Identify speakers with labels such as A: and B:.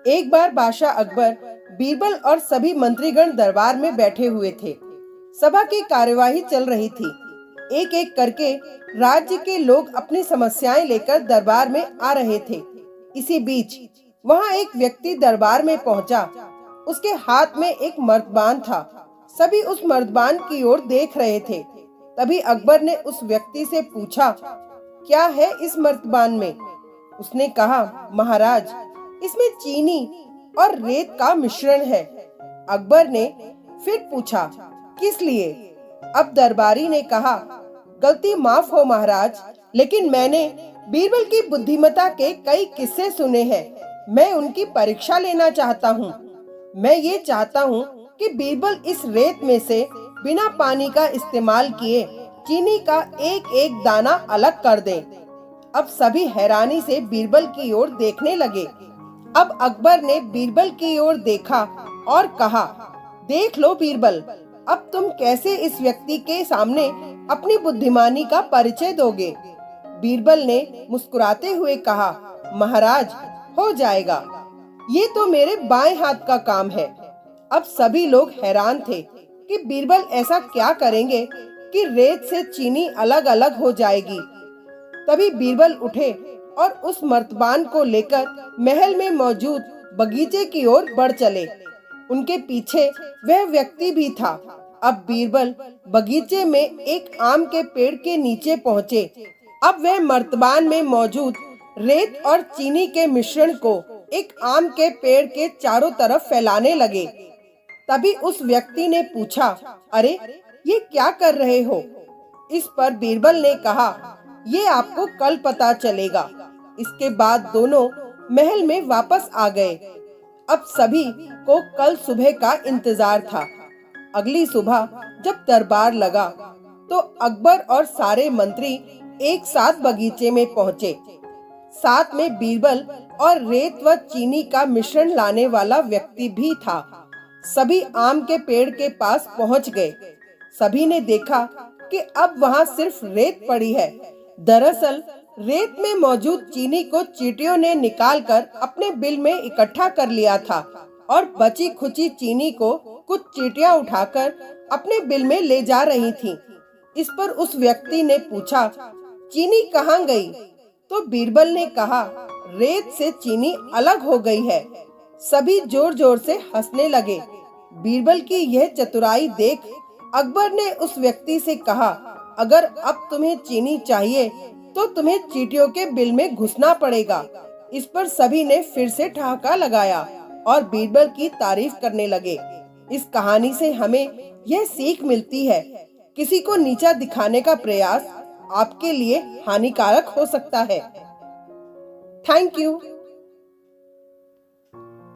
A: एक बार बादशाह अकबर, बीरबल और सभी मंत्रीगण दरबार में बैठे हुए थे। सभा की कार्यवाही चल रही थी। एक एक करके राज्य के लोग अपनी समस्याएं लेकर दरबार में आ रहे थे। इसी बीच वहां एक व्यक्ति दरबार में पहुंचा। उसके हाथ में एक मर्तबान था। सभी उस मर्तबान की ओर देख रहे थे। तभी अकबर ने उस व्यक्ति से पूछा, क्या है इस मर्तबान में? उसने कहा, महाराज, इसमें चीनी और रेत का मिश्रण है। अकबर ने फिर पूछा, किस लिए? अब दरबारी ने कहा, गलती माफ हो महाराज, लेकिन मैंने बीरबल की बुद्धिमत्ता के कई किस्से सुने हैं। मैं उनकी परीक्षा लेना चाहता हूँ। मैं ये चाहता हूँ कि बीरबल इस रेत में से बिना पानी का इस्तेमाल किए चीनी का एक एक दाना अलग कर दें। अब सभी हैरानी से बीरबल की ओर देखने लगे। अब अकबर ने बीरबल की ओर देखा और कहा, देख लो बीरबल, अब तुम कैसे इस व्यक्ति के सामने अपनी बुद्धिमानी का परिचय दोगे? बीरबल ने मुस्कुराते हुए कहा, महाराज, हो जाएगा। ये तो मेरे बाएं हाथ का काम है। अब सभी लोग हैरान थे कि बीरबल ऐसा क्या करेंगे कि रेत से चीनी अलग अलग हो जाएगी। तभी बीरबल उठे और उस मर्तबान को लेकर महल में मौजूद बगीचे की ओर बढ़ चले। उनके पीछे वह व्यक्ति भी था। अब बीरबल बगीचे में एक आम के पेड़ के नीचे पहुँचे। अब वह मर्तबान में मौजूद रेत और चीनी के मिश्रण को एक आम के पेड़ के चारों तरफ फैलाने लगे। तभी उस व्यक्ति ने पूछा, अरे, ये क्या कर रहे हो? इस पर बीरबल ने कहा, ये आपको कल पता चलेगा। इसके बाद दोनों महल में वापस आ गए। अब सभी को कल सुबह का इंतजार था। अगली सुबह जब दरबार लगा तो अकबर और सारे मंत्री एक साथ बगीचे में पहुंचे। साथ में बीरबल और रेत व चीनी का मिश्रण लाने वाला व्यक्ति भी था। सभी आम के पेड़ के पास पहुंच गए। सभी ने देखा कि अब वहां सिर्फ रेत पड़ी है। दरअसल रेत में मौजूद चीनी को चींटियों ने निकालकर अपने बिल में इकट्ठा कर लिया था और बची खुची चीनी को कुछ चींटियां उठाकर अपने बिल में ले जा रही थीं। इस पर उस व्यक्ति ने पूछा, चीनी कहाँ गई? तो बीरबल ने कहा, रेत से चीनी अलग हो गई है। सभी जोर जोर से हंसने लगे। बीरबल की यह चतुराई देख अकबर ने उस व्यक्ति से कहा, अगर अब तुम्हें चीनी चाहिए तो तुम्हें चींटियों के बिल में घुसना पड़ेगा। इस पर सभी ने फिर से ठहाका लगाया और बीरबल की तारीफ करने लगे। इस कहानी से हमें यह सीख मिलती है, किसी को नीचा दिखाने का प्रयास आपके लिए हानिकारक हो सकता है। Thank you.